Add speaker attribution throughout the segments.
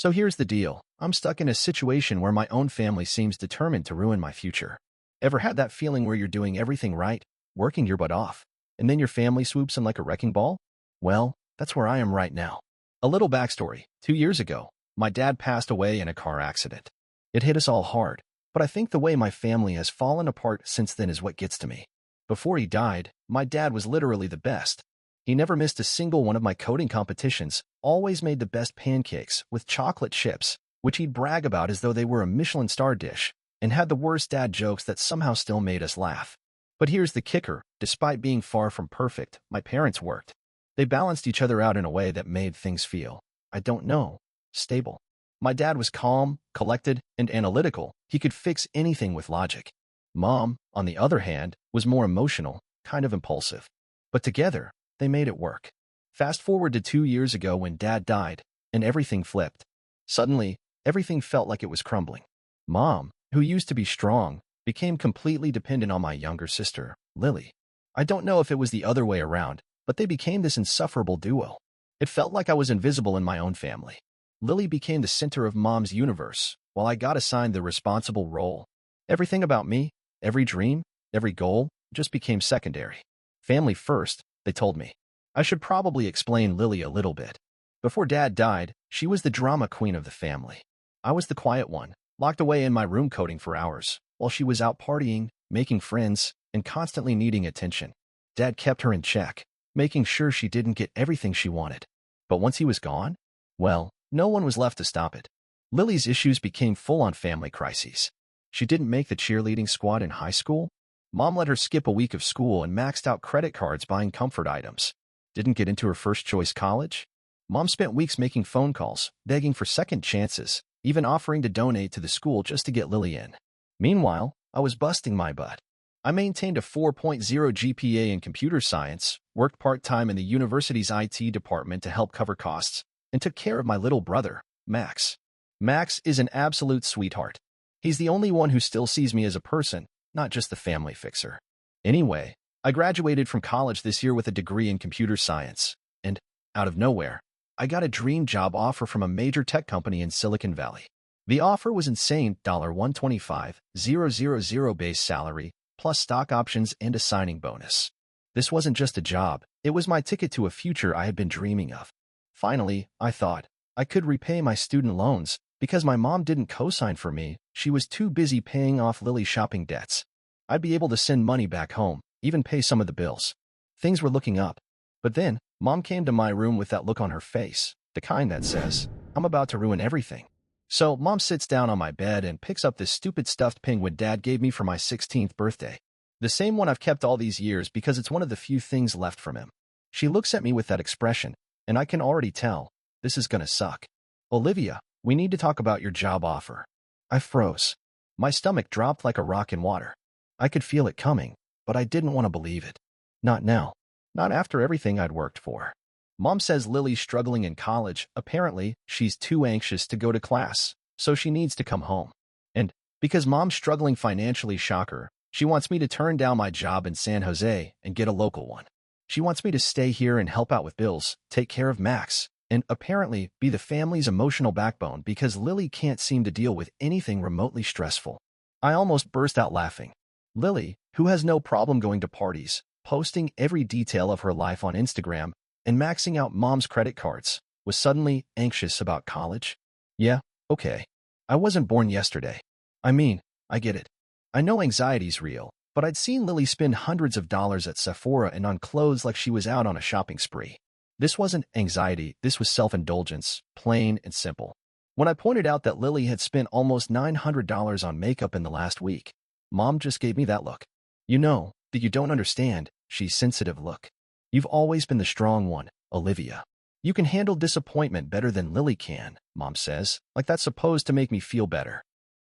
Speaker 1: So here's the deal. I'm stuck in a situation where my own family seems determined to ruin my future. Ever had that feeling where you're doing everything right, working your butt off, and then your family swoops in like a wrecking ball? Well, that's where I am right now. A little backstory. 2 years ago, my dad passed away in a car accident. It hit us all hard, but I think the way my family has fallen apart since then is what gets to me. Before he died, my dad was literally the best. He never missed a single one of my coding competitions, always made the best pancakes with chocolate chips, which he'd brag about as though they were a Michelin star dish, and had the worst dad jokes that somehow still made us laugh. But here's the kicker. Despite being far from perfect, my parents worked. They balanced each other out in a way that made things feel, I don't know, stable. My dad was calm, collected, and analytical. He could fix anything with logic. Mom, on the other hand, was more emotional, kind of impulsive. But together, they made it work. Fast forward to 2 years ago when Dad died, and everything flipped. Suddenly, everything felt like it was crumbling. Mom, who used to be strong, became completely dependent on my younger sister, Lily. I don't know if it was the other way around, but they became this insufferable duo. It felt like I was invisible in my own family. Lily became the center of Mom's universe, while I got assigned the responsible role. Everything about me, every dream, every goal, just became secondary. Family first, they told me. I should probably explain Lily a little bit. Before Dad died, she was the drama queen of the family. I was the quiet one, locked away in my room coding for hours, while she was out partying, making friends, and constantly needing attention. Dad kept her in check, making sure she didn't get everything she wanted. But once he was gone, well, no one was left to stop it. Lily's issues became full-on family crises. She didn't make the cheerleading squad in high school. Mom let her skip a week of school and maxed out credit cards buying comfort items. Didn't get into her first-choice college. Mom spent weeks making phone calls, begging for second chances, even offering to donate to the school just to get Lily in. Meanwhile, I was busting my butt. I maintained a 4.0 GPA in computer science, worked part-time in the university's IT department to help cover costs, and took care of my little brother, Max. Max is an absolute sweetheart. He's the only one who still sees me as a person, not just the family fixer. Anyway, I graduated from college this year with a degree in computer science, and, out of nowhere, I got a dream job offer from a major tech company in Silicon Valley. The offer was insane, $125,000 base salary, plus stock options and a signing bonus. This wasn't just a job, it was my ticket to a future I had been dreaming of. Finally, I thought, I could repay my student loans. Because my mom didn't co-sign for me, she was too busy paying off Lily's shopping debts. I'd be able to send money back home, even pay some of the bills. Things were looking up. But then, Mom came to my room with that look on her face, the kind that says, I'm about to ruin everything. So, Mom sits down on my bed and picks up this stupid stuffed penguin Dad gave me for my 16th birthday. The same one I've kept all these years because it's one of the few things left from him. She looks at me with that expression, and I can already tell, this is gonna suck. Olivia, we need to talk about your job offer. I froze. My stomach dropped like a rock in water. I could feel it coming, but I didn't want to believe it. Not now. Not after everything I'd worked for. Mom says Lily's struggling in college. Apparently, she's too anxious to go to class, so she needs to come home. And, because Mom's struggling financially, shocker, she wants me to turn down my job in San Jose and get a local one. She wants me to stay here and help out with bills, take care of Max, and apparently be the family's emotional backbone because Lily can't seem to deal with anything remotely stressful. I almost burst out laughing. Lily, who has no problem going to parties, posting every detail of her life on Instagram, and maxing out Mom's credit cards, was suddenly anxious about college? Yeah, okay. I wasn't born yesterday. I mean, I get it. I know anxiety's real, but I'd seen Lily spend hundreds of dollars at Sephora and on clothes like she was out on a shopping spree. This wasn't anxiety, this was self-indulgence, plain and simple. When I pointed out that Lily had spent almost $900 on makeup in the last week, Mom just gave me that look. You know, that you don't understand, she's sensitive look. You've always been the strong one, Olivia. You can handle disappointment better than Lily can, Mom says, like that's supposed to make me feel better.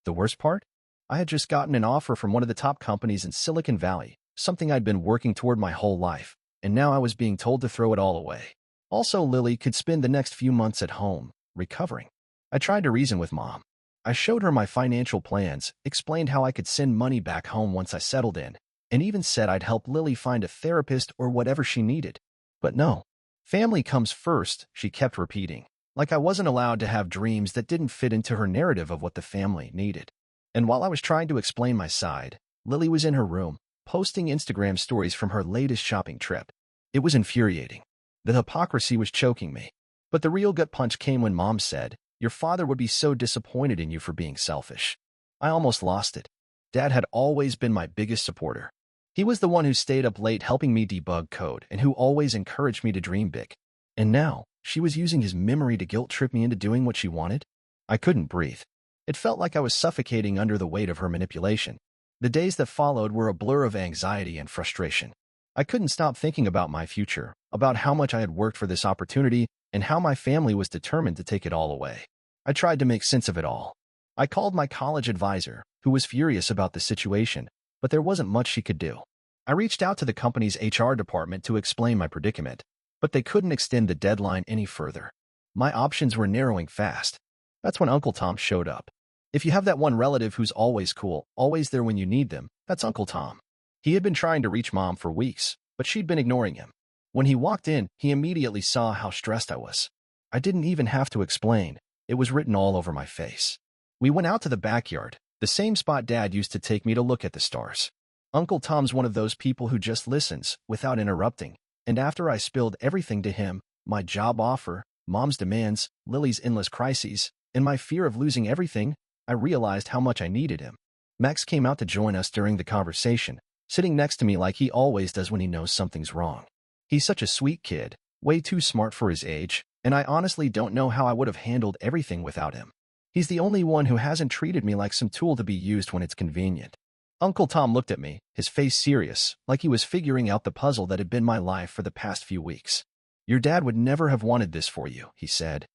Speaker 1: The worst part? I had just gotten an offer from one of the top companies in Silicon Valley, something I'd been working toward my whole life, and now I was being told to throw it all away. Also, Lily could spend the next few months at home, recovering. I tried to reason with Mom. I showed her my financial plans, explained how I could send money back home once I settled in, and even said I'd help Lily find a therapist or whatever she needed. But no. Family comes first, she kept repeating. like I wasn't allowed to have dreams that didn't fit into her narrative of what the family needed. And while I was trying to explain my side, Lily was in her room, posting Instagram stories from her latest shopping trip. It was infuriating. The hypocrisy was choking me. But the real gut punch came when Mom said, "Your father would be so disappointed in you for being selfish." I almost lost it. Dad had always been my biggest supporter. He was the one who stayed up late helping me debug code and who always encouraged me to dream big. And now, she was using his memory to guilt-trip me into doing what she wanted? I couldn't breathe. It felt like I was suffocating under the weight of her manipulation. The days that followed were a blur of anxiety and frustration. I couldn't stop thinking about my future, about how much I had worked for this opportunity, and how my family was determined to take it all away. I tried to make sense of it all. I called my college advisor, who was furious about the situation, but there wasn't much she could do. I reached out to the company's HR department to explain my predicament, but they couldn't extend the deadline any further. My options were narrowing fast. That's when Uncle Tom showed up. If you have that one relative who's always cool, always there when you need them, that's Uncle Tom. He had been trying to reach Mom for weeks, but she'd been ignoring him. When he walked in, he immediately saw how stressed I was. I didn't even have to explain. It was written all over my face. We went out to the backyard, the same spot Dad used to take me to look at the stars. Uncle Tom's one of those people who just listens, without interrupting, and after I spilled everything to him, my job offer, Mom's demands, Lily's endless crises, and my fear of losing everything, I realized how much I needed him. Max came out to join us during the conversation, sitting next to me like he always does when he knows something's wrong. He's such a sweet kid, way too smart for his age, and I honestly don't know how I would have handled everything without him. He's the only one who hasn't treated me like some tool to be used when it's convenient. Uncle Tom looked at me, his face serious, like he was figuring out the puzzle that had been my life for the past few weeks. "Your dad would never have wanted this for you," he said.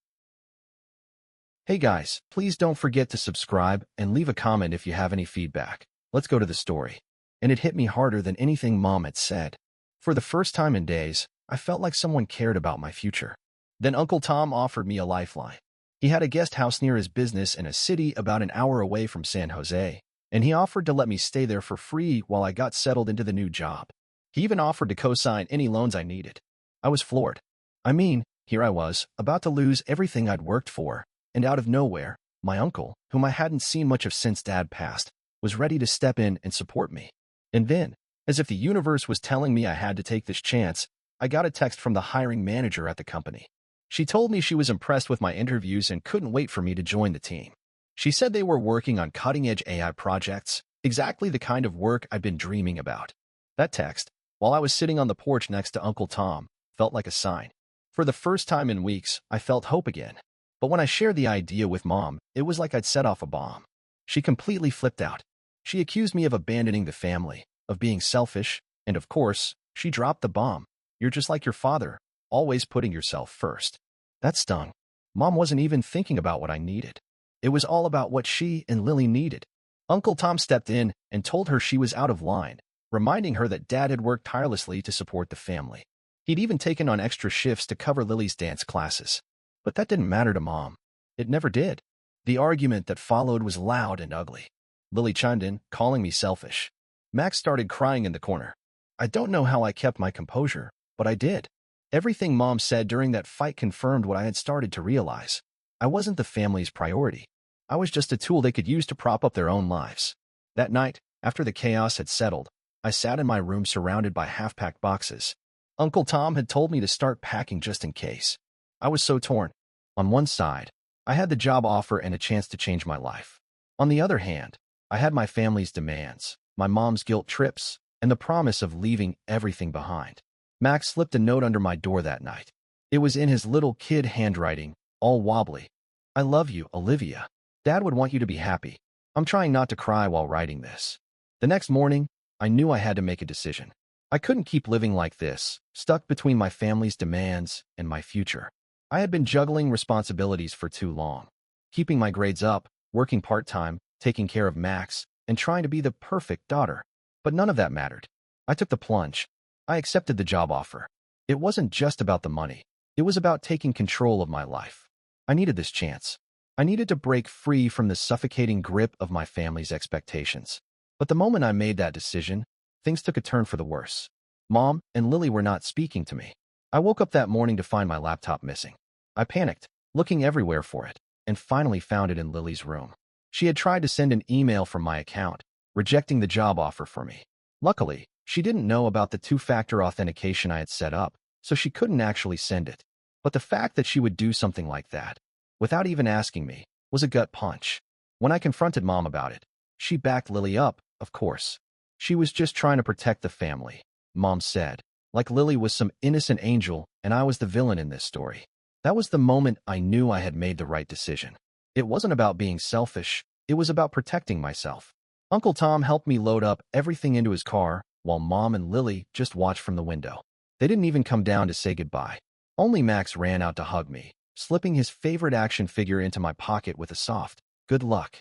Speaker 1: Hey guys, please don't forget to subscribe and leave a comment if you have any feedback. Let's go to the story. And it hit me harder than anything Mom had said. For the first time in days, I felt like someone cared about my future. Then Uncle Tom offered me a lifeline. He had a guest house near his business in a city about an hour away from San Jose, and he offered to let me stay there for free while I got settled into the new job. He even offered to co-sign any loans I needed. I was floored. I mean, here I was, about to lose everything I'd worked for, and out of nowhere, my uncle, whom I hadn't seen much of since Dad passed, was ready to step in and support me. And then, as if the universe was telling me I had to take this chance, I got a text from the hiring manager at the company. She told me she was impressed with my interviews and couldn't wait for me to join the team. She said they were working on cutting-edge AI projects, exactly the kind of work I'd been dreaming about. That text, while I was sitting on the porch next to Uncle Tom, felt like a sign. For the first time in weeks, I felt hope again. But when I shared the idea with Mom, it was like I'd set off a bomb. She completely flipped out. She accused me of abandoning the family, of being selfish, and of course, she dropped the bomb. "You're just like your father, always putting yourself first." That stung. Mom wasn't even thinking about what I needed. It was all about what she and Lily needed. Uncle Tom stepped in and told her she was out of line, reminding her that Dad had worked tirelessly to support the family. He'd even taken on extra shifts to cover Lily's dance classes. But that didn't matter to Mom. It never did. The argument that followed was loud and ugly. Lily chimed in, calling me selfish. Max started crying in the corner. I don't know how I kept my composure, but I did. Everything Mom said during that fight confirmed what I had started to realize. I wasn't the family's priority. I was just a tool they could use to prop up their own lives. That night, after the chaos had settled, I sat in my room surrounded by half-packed boxes. Uncle Tom had told me to start packing just in case. I was so torn. On one side, I had the job offer and a chance to change my life. On the other hand, I had my family's demands, my mom's guilt trips, and the promise of leaving everything behind. Max slipped a note under my door that night. It was in his little kid handwriting, all wobbly. "I love you, Olivia. Dad would want you to be happy. I'm trying not to cry while writing this." The next morning, I knew I had to make a decision. I couldn't keep living like this, stuck between my family's demands and my future. I had been juggling responsibilities for too long, keeping my grades up, working part-time, taking care of Max, and trying to be the perfect daughter. But none of that mattered. I took the plunge. I accepted the job offer. It wasn't just about the money. It was about taking control of my life. I needed this chance. I needed to break free from the suffocating grip of my family's expectations. But the moment I made that decision, things took a turn for the worse. Mom and Lily were not speaking to me. I woke up that morning to find my laptop missing. I panicked. looking everywhere for it, and finally found it in Lily's room. She had tried to send an email from my account, rejecting the job offer for me. Luckily, she didn't know about the two-factor authentication I had set up, so she couldn't actually send it. But the fact that she would do something like that, without even asking me, was a gut punch. When I confronted Mom about it, she backed Lily up, of course. She was just trying to protect the family, Mom said, like Lily was some innocent angel and I was the villain in this story. That was the moment I knew I had made the right decision. It wasn't about being selfish, it was about protecting myself. Uncle Tom helped me load up everything into his car, while Mom and Lily just watched from the window. They didn't even come down to say goodbye. Only Max ran out to hug me, slipping his favorite action figure into my pocket with a soft, "Good luck."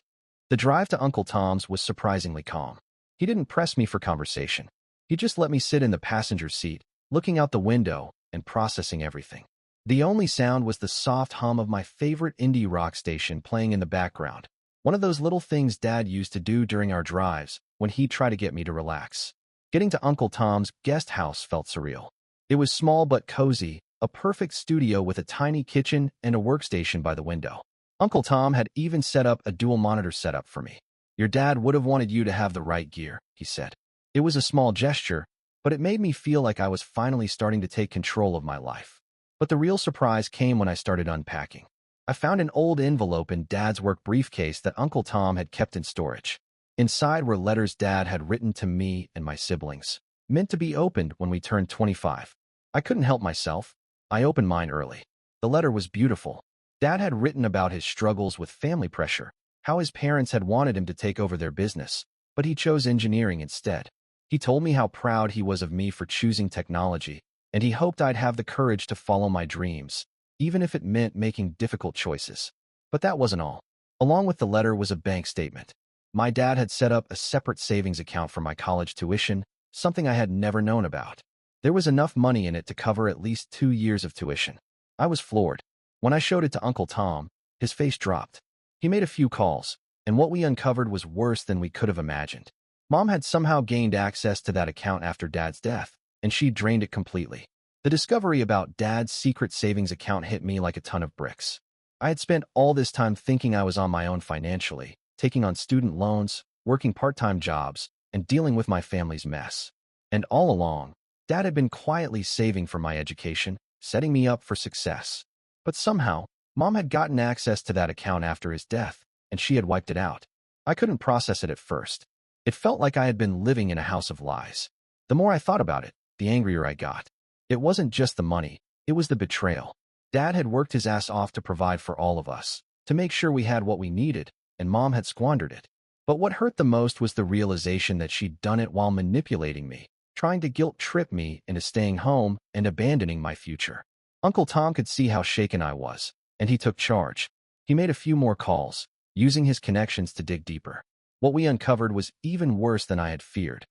Speaker 1: The drive to Uncle Tom's was surprisingly calm. He didn't press me for conversation. He just let me sit in the passenger seat, looking out the window and processing everything. The only sound was the soft hum of my favorite indie rock station playing in the background, one of those little things Dad used to do during our drives when he'd try to get me to relax. Getting to Uncle Tom's guest house felt surreal. It was small but cozy, a perfect studio with a tiny kitchen and a workstation by the window. Uncle Tom had even set up a dual monitor setup for me. "Your dad would have wanted you to have the right gear," he said. It was a small gesture, but it made me feel like I was finally starting to take control of my life. But the real surprise came when I started unpacking. I found an old envelope in Dad's work briefcase that Uncle Tom had kept in storage. Inside were letters Dad had written to me and my siblings, meant to be opened when we turned 25. I couldn't help myself. I opened mine early. The letter was beautiful. Dad had written about his struggles with family pressure, how his parents had wanted him to take over their business, but he chose engineering instead. He told me how proud he was of me for choosing technology, and he hoped I'd have the courage to follow my dreams, even if it meant making difficult choices. But that wasn't all. Along with the letter was a bank statement. My dad had set up a separate savings account for my college tuition, something I had never known about. There was enough money in it to cover at least 2 years of tuition. I was floored. When I showed it to Uncle Tom, his face dropped. He made a few calls, and what we uncovered was worse than we could have imagined. Mom had somehow gained access to that account after Dad's death, and she drained it completely. The discovery about Dad's secret savings account hit me like a ton of bricks. I had spent all this time thinking I was on my own financially, taking on student loans, working part-time jobs, and dealing with my family's mess. And all along, Dad had been quietly saving for my education, setting me up for success. But somehow, Mom had gotten access to that account after his death, and she had wiped it out. I couldn't process it at first. It felt like I had been living in a house of lies. The more I thought about it, the angrier I got. It wasn't just the money, it was the betrayal. Dad had worked his ass off to provide for all of us, to make sure we had what we needed, and Mom had squandered it. But what hurt the most was the realization that she'd done it while manipulating me, trying to guilt-trip me into staying home and abandoning my future. Uncle Tom could see how shaken I was, and he took charge. He made a few more calls, using his connections to dig deeper. What we uncovered was even worse than I had feared.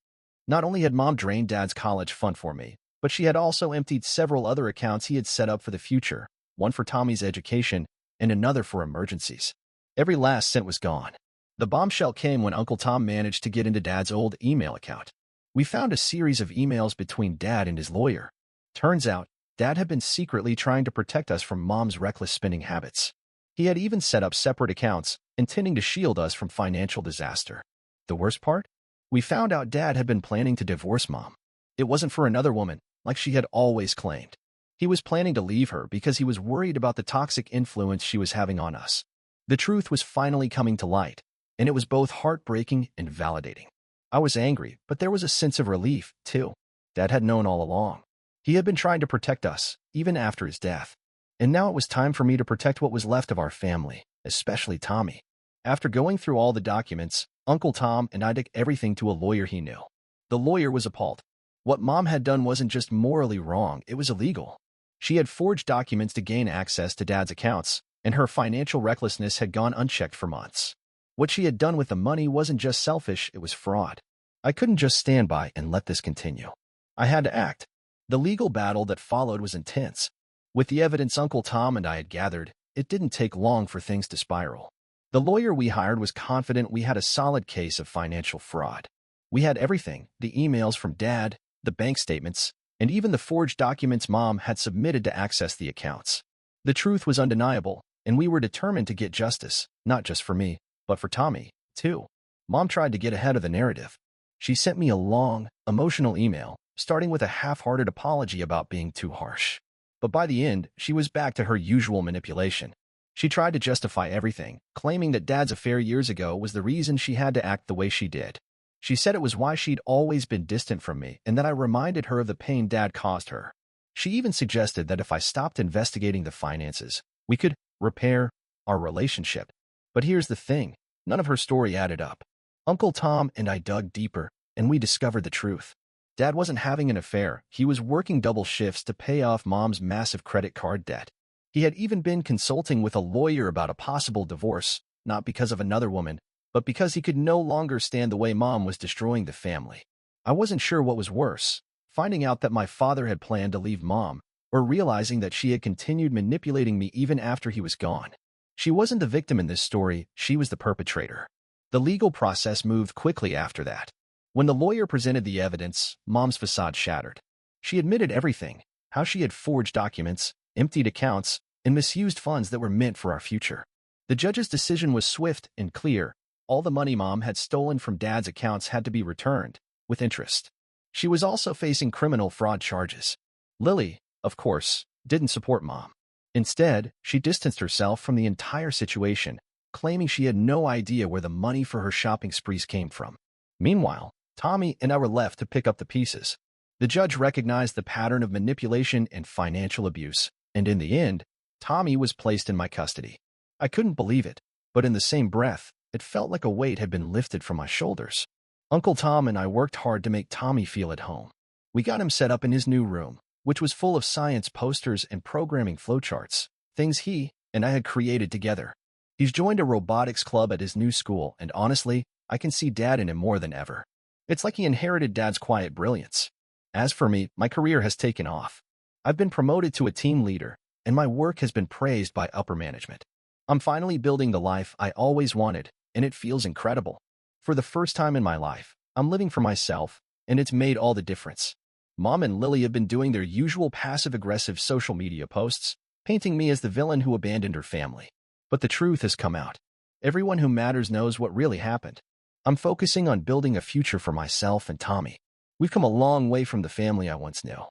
Speaker 1: Not only had Mom drained Dad's college fund for me, but she had also emptied several other accounts he had set up for the future, one for Tommy's education and another for emergencies. Every last cent was gone. The bombshell came when Uncle Tom managed to get into Dad's old email account. We found a series of emails between Dad and his lawyer. Turns out, Dad had been secretly trying to protect us from Mom's reckless spending habits. He had even set up separate accounts, intending to shield us from financial disaster. The worst part? We found out Dad had been planning to divorce Mom. It wasn't for another woman, like she had always claimed. He was planning to leave her because he was worried about the toxic influence she was having on us. The truth was finally coming to light, and it was both heartbreaking and validating. I was angry, but there was a sense of relief, too. Dad had known all along. He had been trying to protect us, even after his death. And now it was time for me to protect what was left of our family, especially Tommy. After going through all the documents, Uncle Tom and I took everything to a lawyer he knew. The lawyer was appalled. What Mom had done wasn't just morally wrong, it was illegal. She had forged documents to gain access to Dad's accounts, and her financial recklessness had gone unchecked for months. What she had done with the money wasn't just selfish, it was fraud. I couldn't just stand by and let this continue. I had to act. The legal battle that followed was intense. With the evidence Uncle Tom and I had gathered, it didn't take long for things to spiral. The lawyer we hired was confident we had a solid case of financial fraud. We had everything, the emails from Dad, the bank statements, and even the forged documents Mom had submitted to access the accounts. The truth was undeniable. and we were determined to get justice, not just for me, but for Tommy, too. Mom tried to get ahead of the narrative. She sent me a long, emotional email, starting with a half-hearted apology about being too harsh. But by the end, she was back to her usual manipulation. She tried to justify everything, claiming that Dad's affair years ago was the reason she had to act the way she did. She said it was why she'd always been distant from me and that I reminded her of the pain Dad caused her. She even suggested that if I stopped investigating the finances, we could repair our relationship. But here's the thing, none of her story added up. Uncle Tom and I dug deeper, and we discovered the truth. Dad wasn't having an affair, he was working double shifts to pay off Mom's massive credit card debt. He had even been consulting with a lawyer about a possible divorce, not because of another woman, but because he could no longer stand the way Mom was destroying the family. I wasn't sure what was worse, finding out that my father had planned to leave Mom, or realizing that she had continued manipulating me even after he was gone. She wasn't the victim in this story, she was the perpetrator. The legal process moved quickly after that. When the lawyer presented the evidence, Mom's facade shattered. She admitted everything, how she had forged documents, emptied accounts, and misused funds that were meant for our future. The judge's decision was swift and clear. All the money Mom had stolen from Dad's accounts had to be returned, with interest. She was also facing criminal fraud charges. Lily, of course, didn't support Mom. Instead, she distanced herself from the entire situation, claiming she had no idea where the money for her shopping sprees came from. Meanwhile, Tommy and I were left to pick up the pieces. The judge recognized the pattern of manipulation and financial abuse, and in the end, Tommy was placed in my custody. I couldn't believe it, but in the same breath, it felt like a weight had been lifted from my shoulders. Uncle Tom and I worked hard to make Tommy feel at home. We got him set up in his new room, which was full of science posters and programming flowcharts, things he and I had created together. He's joined a robotics club at his new school, and honestly, I can see Dad in him more than ever. It's like he inherited Dad's quiet brilliance. As for me, my career has taken off. I've been promoted to a team leader, and my work has been praised by upper management. I'm finally building the life I always wanted, and it feels incredible. For the first time in my life, I'm living for myself, and it's made all the difference. Mom and Lily have been doing their usual passive-aggressive social media posts, painting me as the villain who abandoned her family. But the truth has come out. Everyone who matters knows what really happened. I'm focusing on building a future for myself and Tommy. We've come a long way from the family I once knew.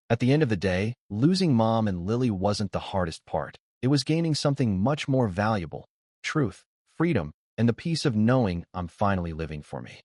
Speaker 1: At the end of the day, losing Mom and Lily wasn't the hardest part. It was gaining something much more valuable: truth, freedom, and the peace of knowing I'm finally living for me.